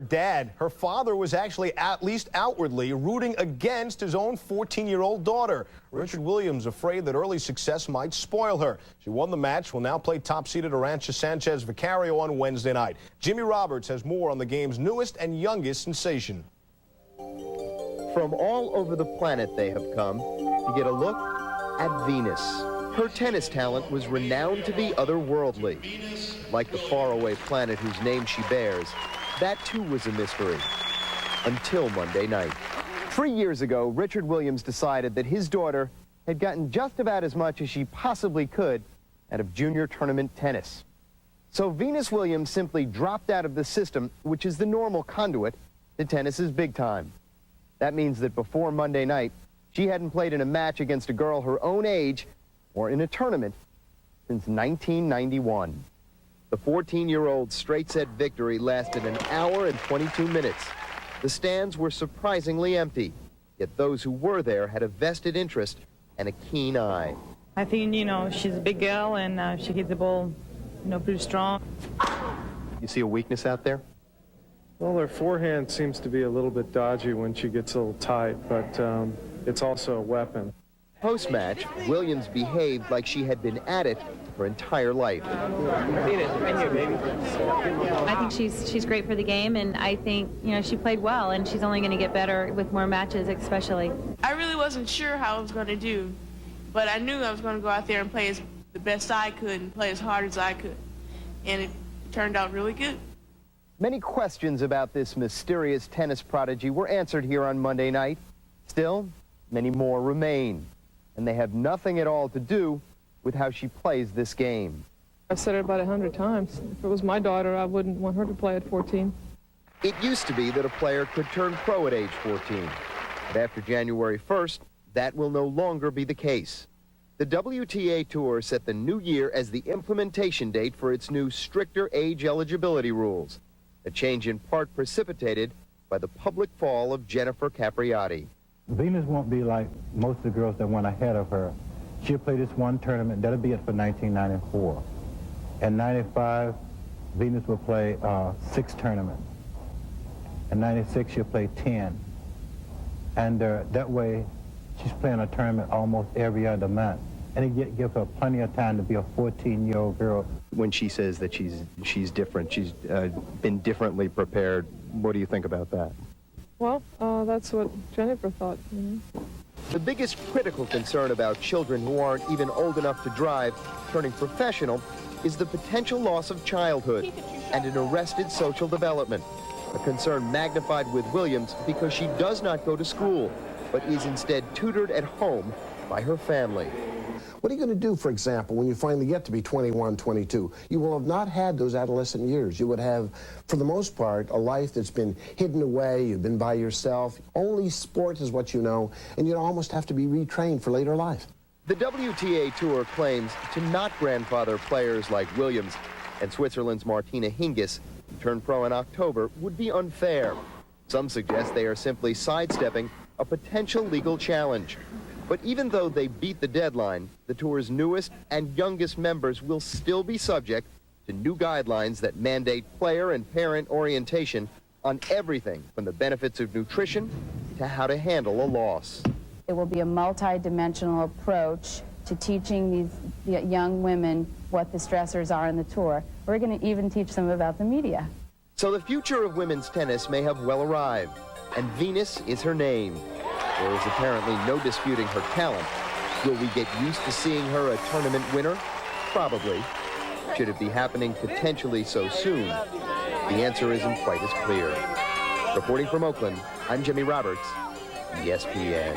Dad, her father was actually, at least outwardly, rooting against his own 14-year-old daughter. Richard Williams afraid that early success might spoil her. She won the match, will now play top-seeded Arantxa Sanchez Vicario on Wednesday night. Jimmy Roberts has more on the game's newest and youngest sensation. From all over the planet they have come to get a look at Venus. Her tennis talent was renowned to be otherworldly. Like the faraway planet whose name she bears, that too was a mystery, until Monday night. 3 years ago, Richard Williams decided that his daughter had gotten just about as much as she possibly could out of junior tournament tennis. So Venus Williams simply dropped out of the system, which is the normal conduit to tennis's big time. That means that before Monday night, she hadn't played in a match against a girl her own age or in a tournament since 1991. The 14-year-old's straight-set victory lasted an hour and 22 minutes. The stands were surprisingly empty, yet those who were there had a vested interest and a keen eye. I think, she's a big girl and she hits the ball, pretty strong. You see a weakness out there? Well, her forehand seems to be a little bit dodgy when she gets a little tight, but it's also a weapon. Post-match, Williams behaved like she had been at it her entire life. I think she's great for the game, and I think, she played well, and she's only going to get better with more matches, especially. I really wasn't sure how I was going to do, but I knew I was going to go out there and play the best I could and play as hard as I could, and it turned out really good. Many questions about this mysterious tennis prodigy were answered here on Monday night. Still, many more remain, and they have nothing at all to do with how she plays this game. I've said it about 100 times. If it was my daughter, I wouldn't want her to play at 14. It used to be that a player could turn pro at age 14. But after January 1st, that will no longer be the case. The WTA Tour set the new year as the implementation date for its new stricter age eligibility rules, a change in part precipitated by the public fall of Jennifer Capriati. Venus won't be like most of the girls that went ahead of her. She'll play this one tournament. That'll be it for 1994. In 95, Venus will play 6 tournaments. In 96, she'll play 10. And that way, she's playing a tournament almost every other month. And it gives her plenty of time to be a 14-year-old girl. When she says that she's different, she's been differently prepared, what do you think about that? Well, that's what Jennifer thought. The biggest critical concern about children who aren't even old enough to drive turning professional is the potential loss of childhood and an arrested social development, a concern magnified with Williams because she does not go to school, but is instead tutored at home by her family. What are you going to do, for example, when you finally get to be 21, 22? You will have not had those adolescent years. You would have, for the most part, a life that's been hidden away. You've been by yourself. Only sport is what you know, and you'd almost have to be retrained for later life. The WTA Tour claims to not grandfather players like Williams, and Switzerland's Martina Hingis, who turned pro in October, would be unfair. Some suggest they are simply sidestepping a potential legal challenge. But even though they beat the deadline, the Tour's newest and youngest members will still be subject to new guidelines that mandate player and parent orientation on everything from the benefits of nutrition to how to handle a loss. It will be a multi-dimensional approach to teaching these young women what the stressors are in the tour. We're going to even teach them about the media. So the future of women's tennis may have well arrived, and Venus is her name. There is apparently no disputing her talent. Will we get used to seeing her a tournament winner? Probably. Should it be happening potentially so soon? The answer isn't quite as clear. Reporting from Oakland, I'm Jimmy Roberts, ESPN.